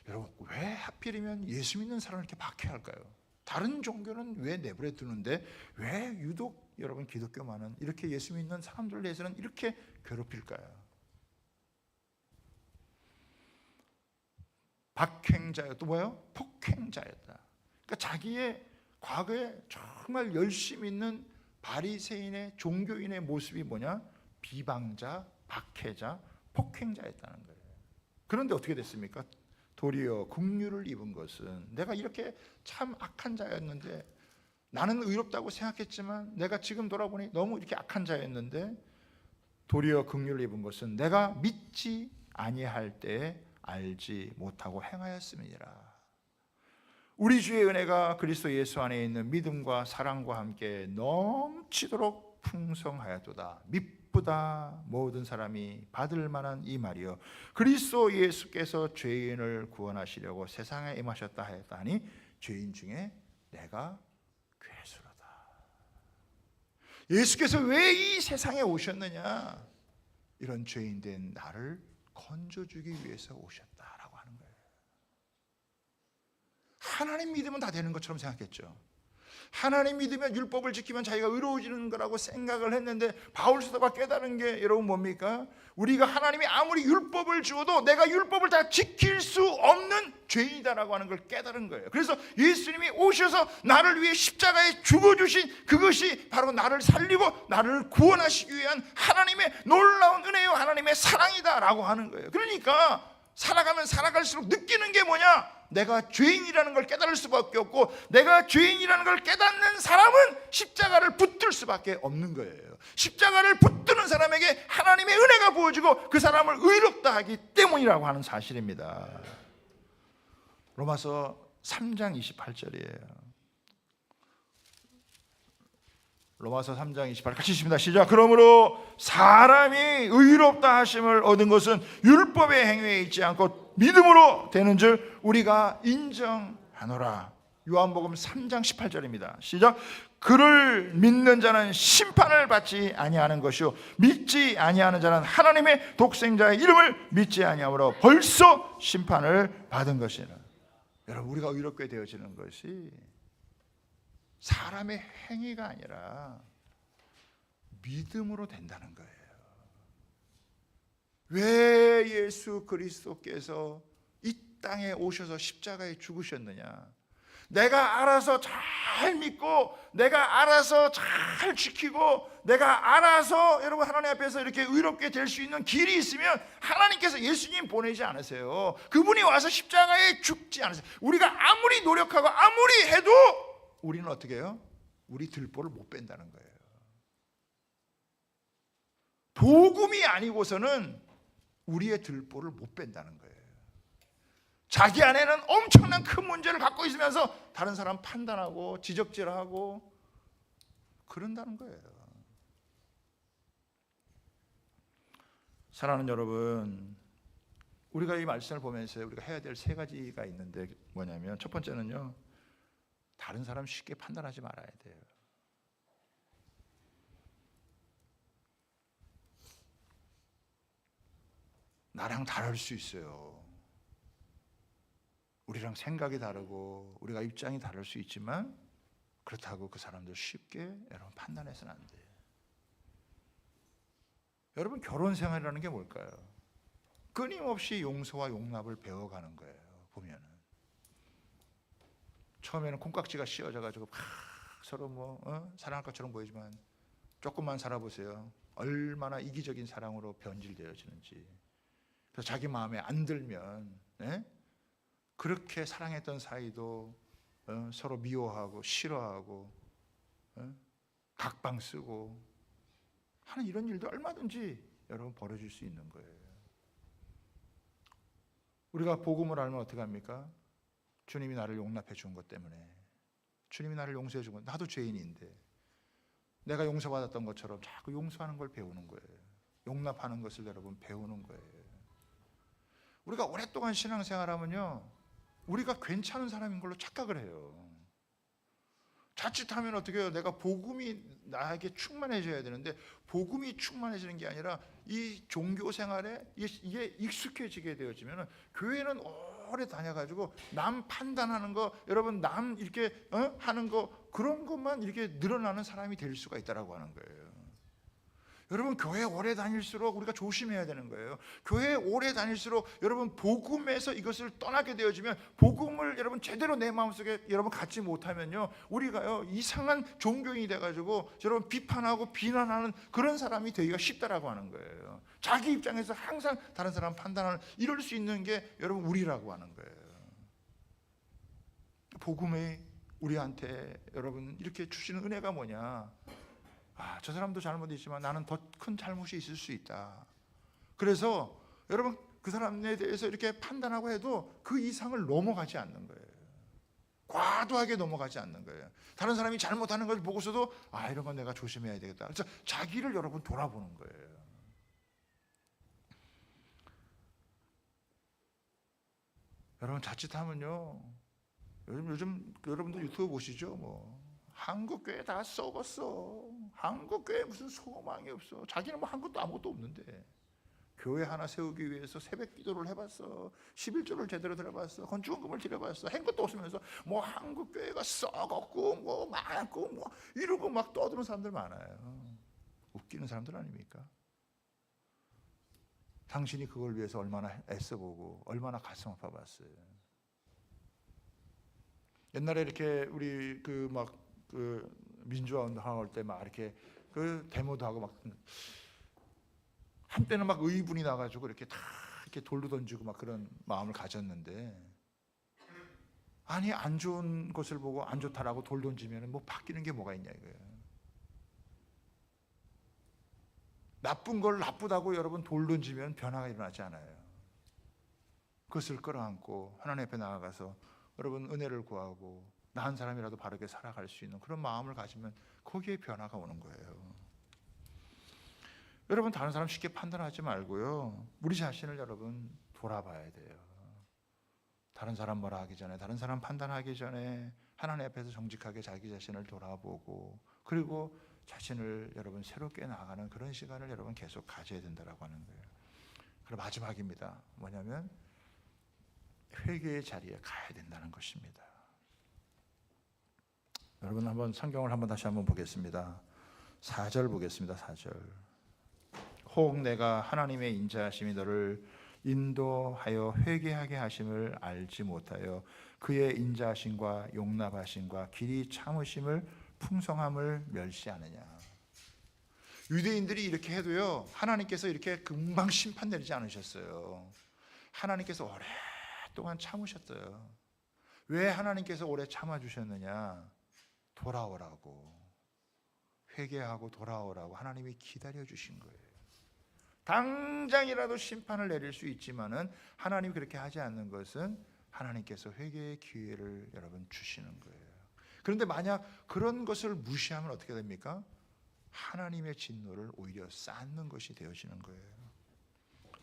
Speaker 1: 여러분 왜 하필이면 예수 믿는 사람을 이렇게 박해할까요? 다른 종교는 왜 내버려 두는데 왜 유독 여러분 기독교만은 이렇게 예수 믿는 사람들 내에서는 이렇게 괴롭힐까요? 박행자요. 또 뭐예요? 폭행자였다. 그러니까 자기의 과거에 정말 열심히 있는 바리새인의 종교인의 모습이 뭐냐? 비방자, 박해자, 폭행자였다는 거예요. 그런데 어떻게 됐습니까? 도리어 긍휼을 입은 것은 내가 이렇게 참 악한 자였는데 나는 의롭다고 생각했지만 내가 지금 돌아보니 너무 이렇게 악한 자였는데 도리어 긍휼을 입은 것은 내가 믿지 아니할 때에 알지 못하고 행하였음이니라. 우리 주의 은혜가 그리스도 예수 안에 있는 믿음과 사랑과 함께 넘치도록 풍성하였도다. 미쁘다 모든 사람이 받을 만한 이 말이요 그리스도 예수께서 죄인을 구원하시려고 세상에 임하셨다 하였다니 죄인 중에 내가 괴수로다. 예수께서 왜 이 세상에 오셨느냐? 이런 죄인된 나를 건져주기 위해서 오셨다라고 하는 거예요. 하나님 믿으면 다 되는 것처럼 생각했죠. 하나님 믿으면 율법을 지키면 자기가 의로워지는 거라고 생각을 했는데 바울 사도가 깨달은 게 여러분 뭡니까? 우리가 하나님이 아무리 율법을 주어도 내가 율법을 다 지킬 수 없는 죄인이다라고 하는 걸 깨달은 거예요. 그래서 예수님이 오셔서 나를 위해 십자가에 죽어주신 그것이 바로 나를 살리고 나를 구원하시기 위한 하나님의 놀라운 은혜요 하나님의 사랑이다라고 하는 거예요. 그러니까 살아가면 살아갈수록 느끼는 게 뭐냐? 내가 죄인이라는 걸 깨달을 수밖에 없고 내가 죄인이라는 걸 깨닫는 사람은 십자가를 붙들 수밖에 없는 거예요. 십자가를 붙드는 사람에게 하나님의 은혜가 부어지고 그 사람을 의롭다 하기 때문이라고 하는 사실입니다. 로마서 3장 28절이에요. 로마서 3장 28절 같이 읽습니다. 시작. 그러므로 사람이 의롭다 하심을 얻은 것은 율법의 행위에 있지 않고 믿음으로 되는 줄 우리가 인정하노라. 요한복음 3장 18절입니다. 시작. 그를 믿는 자는 심판을 받지 아니하는 것이요 믿지 아니하는 자는 하나님의 독생자의 이름을 믿지 아니하므로 벌써 심판을 받은 것이라. 여러분 우리가 의롭게 되어지는 것이 사람의 행위가 아니라 믿음으로 된다는 거예요. 왜 예수 그리스도께서 이 땅에 오셔서 십자가에 죽으셨느냐? 내가 알아서 잘 믿고 내가 알아서 잘 지키고 내가 알아서 여러분 하나님 앞에서 이렇게 의롭게 될 수 있는 길이 있으면 하나님께서 예수님 보내지 않으세요. 그분이 와서 십자가에 죽지 않으세요. 우리가 아무리 노력하고 아무리 해도 우리는 어떻게 해요? 우리 들보를 못 뺀다는 거예요. 복음이 아니고서는 우리의 들보를 못 뺀다는 거예요. 자기 안에는 엄청난 큰 문제를 갖고 있으면서 다른 사람 판단하고 지적질하고 그런다는 거예요. 사랑하는 여러분, 우리가 이 말씀을 보면서 우리가 해야 될 세 가지가 있는데 뭐냐면 첫 번째는요, 다른 사람 쉽게 판단하지 말아야 돼요. 나랑 다를 수 있어요. 우리랑 생각이 다르고 우리가 입장이 다를 수 있지만 그렇다고 그 사람들 쉽게 여러분 판단해서는 안 돼요. 여러분 결혼 생활이라는 게 뭘까요? 끊임없이 용서와 용납을 배워가는 거예요. 보면은 처음에는 콩깍지가 씌워져 가지고 서로 사랑할 것처럼 보이지만 조금만 살아보세요. 얼마나 이기적인 사랑으로 변질되어지는지. 그래서 자기 마음에 안 들면 그렇게 사랑했던 사이도 서로 미워하고 싫어하고 각방 쓰고 하는 이런 일도 얼마든지 여러분 벌어질 수 있는 거예요. 우리가 복음을 알면 어떻게 합니까? 주님이 나를 용납해 준 것 때문에, 주님이 나를 용서해 준 것, 나도 죄인인데 내가 용서받았던 것처럼 자꾸 용서하는 걸 배우는 거예요. 용납하는 것을 여러분 배우는 거예요. 우리가 오랫동안 신앙생활하면요, 우리가 괜찮은 사람인 걸로 착각을 해요. 자칫하면 어떻게 해요? 내가 복음이 나에게 충만해져야 되는데 복음이 충만해지는 게 아니라 이 종교 생활에 이게 익숙해지게 되어지면 교회는 오래 다녀가지고 남 판단하는 거, 여러분 남 이렇게 하는 거, 그런 것만 이렇게 늘어나는 사람이 될 수가 있다라고 하는 거예요. 여러분 교회 오래 다닐수록 우리가 조심해야 되는 거예요. 교회 오래 다닐수록 여러분 복음에서 이것을 떠나게 되어지면, 복음을 여러분 제대로 내 마음속에 여러분 갖지 못하면요, 우리가요 이상한 종교인이 돼가지고 여러분 비판하고 비난하는 그런 사람이 되기가 쉽다라고 하는 거예요. 자기 입장에서 항상 다른 사람 판단하는, 이럴 수 있는 게 여러분 우리라고 하는 거예요. 복음이 우리한테 여러분 이렇게 주시는 은혜가 뭐냐? 저 사람도 잘못이지만 나는 더 큰 잘못이 있을 수 있다. 그래서 여러분 그 사람에 대해서 이렇게 판단하고 해도 그 이상을 넘어가지 않는 거예요. 과도하게 넘어가지 않는 거예요. 다른 사람이 잘못하는 걸 보고서도 이런 건 내가 조심해야 되겠다. 그래서 자기를 여러분 돌아보는 거예요. 여러분 자칫하면요, 요즘 여러분도 유튜브 보시죠? 한국교회 다 썩었어. 한국교회 무슨 소망이 없어. 자기는 한국도 아무것도 없는데 교회 하나 세우기 위해서 새벽 기도를 해봤어. 11조를 제대로 들어봤어. 건축금을 들여봤어. 한 것도 없으면서 한국교회가 썩었고 많고 이러고 막 떠드는 사람들 많아요. 웃기는 사람들 아닙니까? 당신이 그걸 위해서 얼마나 애써보고 얼마나 가슴 아파봤어요. 옛날에 이렇게 우리 그 민주화 운동할 때 이렇게 그 데모도 하고 한때는 의분이 나가지고 이렇게 다 이렇게 돌로 던지고 그런 마음을 가졌는데, 아니 안 좋은 것을 보고 안 좋다라고 돌 던지면 바뀌는 게 뭐가 있냐 이거예요. 나쁜 걸 나쁘다고 여러분 돌 던지면 변화가 일어나지 않아요. 그것을 끌어안고 하나님 앞에 나아가서 여러분 은혜를 구하고 나 한 사람이라도 바르게 살아갈 수 있는 그런 마음을 가지면 거기에 변화가 오는 거예요. 여러분 다른 사람 쉽게 판단하지 말고요, 우리 자신을 여러분 돌아봐야 돼요. 다른 사람 뭐라 하기 전에, 다른 사람 판단하기 전에 하나님 앞에서 정직하게 자기 자신을 돌아보고, 그리고 자신을 여러분 새롭게 나아가는 그런 시간을 여러분 계속 가져야 된다라고 하는 거예요. 그리고 마지막입니다. 뭐냐면 회개의 자리에 가야 된다는 것입니다. 여러분 한번 성경을 다시 한번 보겠습니다. 4절 보겠습니다. 4절. 혹 내가 하나님의 인자하심이 너를 인도하여 회개하게 하심을 알지 못하여 그의 인자하심과 용납하심과 길이 참으심을 풍성함을 멸시하느냐. 유대인들이 이렇게 해도요, 하나님께서 이렇게 금방 심판 내리지 않으셨어요. 하나님께서 오랫동안 참으셨어요. 왜 하나님께서 오래 참아주셨느냐? 돌아오라고, 회개하고 돌아오라고 하나님이 기다려 주신 거예요. 당장이라도 심판을 내릴 수 있지만은 하나님이 그렇게 하지 않는 것은 하나님께서 회개의 기회를 여러분 주시는 거예요. 그런데 만약 그런 것을 무시하면 어떻게 됩니까? 하나님의 진노를 오히려 쌓는 것이 되어지는 거예요.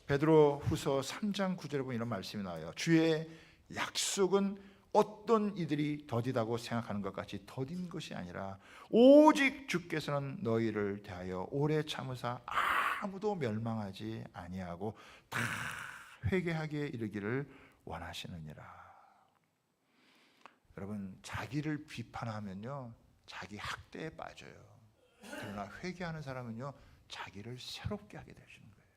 Speaker 1: 베드로 후서 3장 9절에 보면 이런 말씀이 나와요. 주의 약속은 어떤 이들이 더디다고 생각하는 것 같이 더딘 것이 아니라 오직 주께서는 너희를 대하여 오래 참으사 아무도 멸망하지 아니하고 다 회개하기에 이르기를 원하시느니라. 여러분 자기를 비판하면요 자기 학대에 빠져요. 그러나 회개하는 사람은요 자기를 새롭게 하게 되시는 거예요.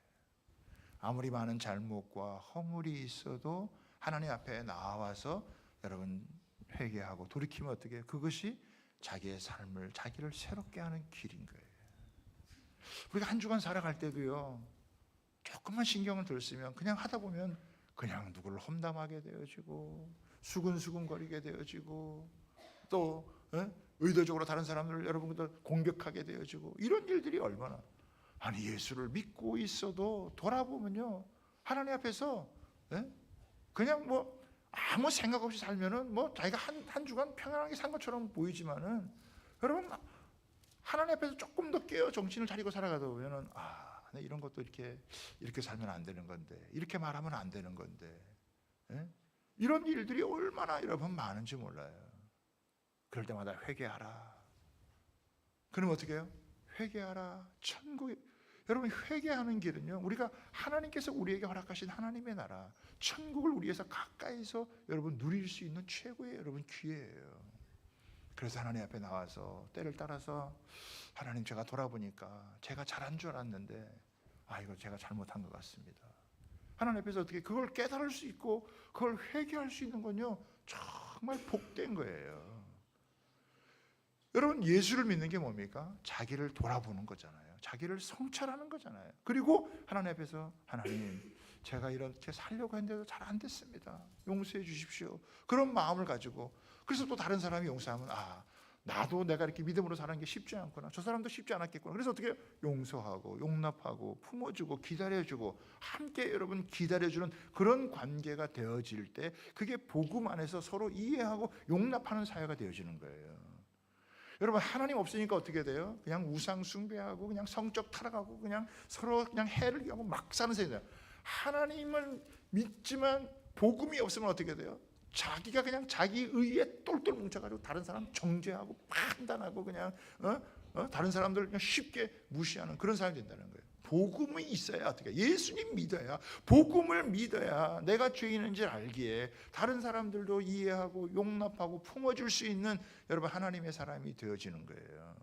Speaker 1: 아무리 많은 잘못과 허물이 있어도 하나님 앞에 나와서 여러분 회개하고 돌이키면 어떻게 해요? 그것이 자기의 삶을, 자기를 새롭게 하는 길인 거예요. 우리가 한 주간 살아갈 때도요, 조금만 신경을 덜 쓰면 그냥 하다 보면 그냥 누구를 험담하게 되어지고 수근수근거리게 되어지고 또 의도적으로 다른 사람들을 여러분들 공격하게 되어지고 이런 일들이 얼마나. 아니 예수를 믿고 있어도 돌아보면요, 하나님 앞에서 그냥 뭐 아무 생각 없이 살면은 뭐 자기가 한 주간 평안하게 산 것처럼 보이지만은 여러분 하나님 앞에서 조금 더 깨어 정신을 차리고 살아가다 보면은 이런 것도 이렇게 살면 안 되는 건데, 이렇게 말하면 안 되는 건데, 이런 일들이 얼마나 여러분 많은지 몰라요. 그럴 때마다 회개하라. 그럼 어떻게 해요? 회개하라. 천국에 여러분 회개하는 길은요, 우리가 하나님께서 우리에게 허락하신 하나님의 나라, 천국을 우리에서 가까이서 여러분 누릴 수 있는 최고의 여러분 기회예요. 그래서 하나님 앞에 나와서 때를 따라서 하나님, 제가 돌아보니까 제가 잘한 줄 알았는데 이거 제가 잘못한 것 같습니다. 하나님 앞에서 어떻게 그걸 깨달을 수 있고 그걸 회개할 수 있는 건요, 정말 복된 거예요. 여러분 예수를 믿는 게 뭡니까? 자기를 돌아보는 거잖아요. 자기를 성찰하는 거잖아요. 그리고 하나님 앞에서 하나님, 제가 이렇게 살려고 했는데도 잘 안 됐습니다. 용서해 주십시오. 그런 마음을 가지고, 그래서 또 다른 사람이 용서하면 나도 내가 이렇게 믿음으로 사는 게 쉽지 않구나, 저 사람도 쉽지 않았겠구나. 그래서 어떻게 용서하고 용납하고 품어주고 기다려주고 함께 여러분 기다려주는 그런 관계가 되어질 때, 그게 복음 안에서 서로 이해하고 용납하는 사회가 되어지는 거예요. 여러분 하나님 없으니까 어떻게 돼요? 그냥 우상 숭배하고 그냥 성적 타락하고 그냥 서로 그냥 해를 하고 막 사는 세대예요. 하나님을 믿지만 복음이 없으면 어떻게 돼요? 자기가 그냥 자기 의에 똘똘 뭉쳐가지고 다른 사람 정죄하고 판단하고 그냥 다른 사람들 그냥 쉽게 무시하는 그런 사람이 된다는 거예요. 복음이 있어야 어떻게, 예수님 믿어야, 복음을 믿어야 내가 죄인인지 알기에 다른 사람들도 이해하고 용납하고 품어줄 수 있는 여러분 하나님의 사람이 되어지는 거예요.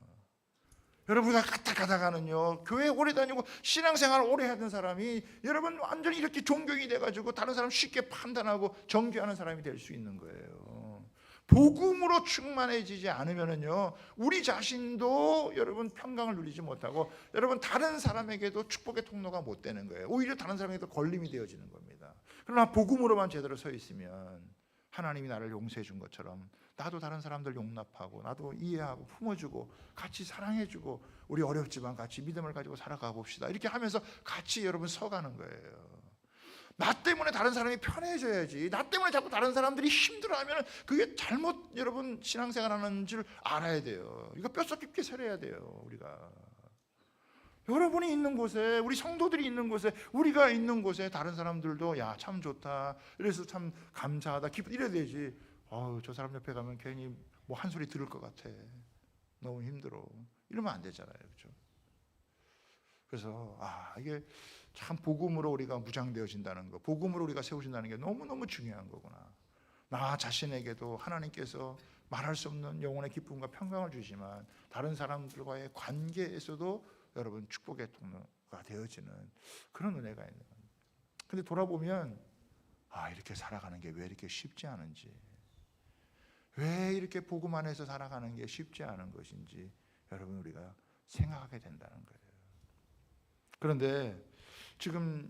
Speaker 1: 여러분 우리가 가다가는요, 교회 오래 다니고 신앙생활 오래 하던 사람이 여러분 완전히 이렇게 존경이 돼가지고 다른 사람 쉽게 판단하고 정죄하는 사람이 될 수 있는 거예요. 복음으로 충만해지지 않으면은요, 우리 자신도 여러분 평강을 누리지 못하고 여러분 다른 사람에게도 축복의 통로가 못 되는 거예요. 오히려 다른 사람에게도 걸림이 되어지는 겁니다. 그러나 복음으로만 제대로 서 있으면 하나님이 나를 용서해 준 것처럼 나도 다른 사람들 용납하고 나도 이해하고 품어주고 같이 사랑해주고 우리 어렵지만 같이 믿음을 가지고 살아가 봅시다, 이렇게 하면서 같이 여러분 서가는 거예요. 나 때문에 다른 사람이 편해져야지, 나 때문에 자꾸 다른 사람들이 힘들어하면 그게 잘못 여러분 신앙생활하는 줄 알아야 돼요. 이거 뼛속 깊게 새려야 돼요. 우리가 여러분이 있는 곳에, 우리 성도들이 있는 곳에, 우리가 있는 곳에 다른 사람들도 야 참 좋다, 이래서 참 감사하다, 기쁘다 이래야 되지. 저 사람 옆에 가면 괜히 뭐 한 소리 들을 것 같아, 너무 힘들어, 이러면 안 되잖아요. 그렇죠? 그래서 이게 참 복음으로 우리가 무장되어진다는 거, 복음으로 우리가 세워진다는 게 너무너무 중요한 거구나. 나 자신에게도 하나님께서 말할 수 없는 영혼의 기쁨과 평강을 주지만 다른 사람들과의 관계에서도 여러분 축복의 통로가 되어지는 그런 은혜가 있는 거예요. 근데 돌아보면 이렇게 살아가는 게 왜 이렇게 쉽지 않은지, 왜 이렇게 복음 안에서 살아가는 게 쉽지 않은 것인지 여러분 우리가 생각하게 된다는 거예요. 그런데 지금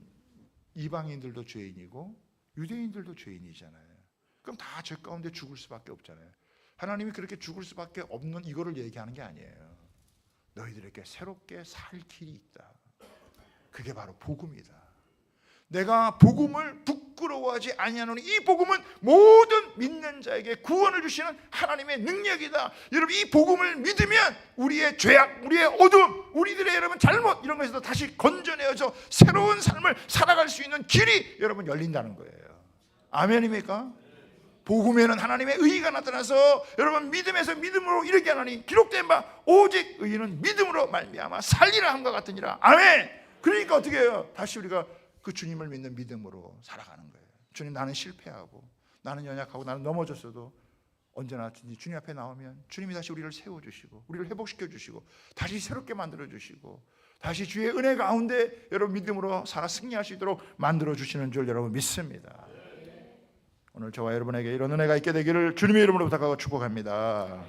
Speaker 1: 이방인들도 죄인이고 유대인들도 죄인이잖아요. 그럼 다 죄 가운데 죽을 수밖에 없잖아요. 하나님이 그렇게 죽을 수밖에 없는 이거를 얘기하는 게 아니에요. 너희들에게 새롭게 살 길이 있다. 그게 바로 복음이다. 내가 복음을 부끄러워하지 아니하노니 이 복음은 모든 믿는 자에게 구원을 주시는 하나님의 능력이다. 여러분 이 복음을 믿으면 우리의 죄악, 우리의 어둠, 우리들의 여러분 잘못 이런 것에서 다시 건져내어져 새로운 삶을 살아갈 수 있는 길이 여러분 열린다는 거예요. 아멘입니까? 복음에는 하나님의 의가 나타나서 여러분 믿음에서 믿음으로 이르게 하나니 기록된 바 오직 의인은 믿음으로 말미암아 살리라 함과 같으니라. 아멘. 그러니까 어떻게 해요? 다시 우리가 그 주님을 믿는 믿음으로 살아가는 거예요. 주님, 나는 실패하고 나는 연약하고 나는 넘어졌어도 언제나 주님 앞에 나오면 주님이 다시 우리를 세워주시고 우리를 회복시켜 주시고 다시 새롭게 만들어 주시고 다시 주의 은혜 가운데 여러분 믿음으로 살아 승리할 수 있도록 만들어 주시는 줄 여러분 믿습니다. 오늘 저와 여러분에게 이런 은혜가 있게 되기를 주님의 이름으로 부탁하고 축복합니다.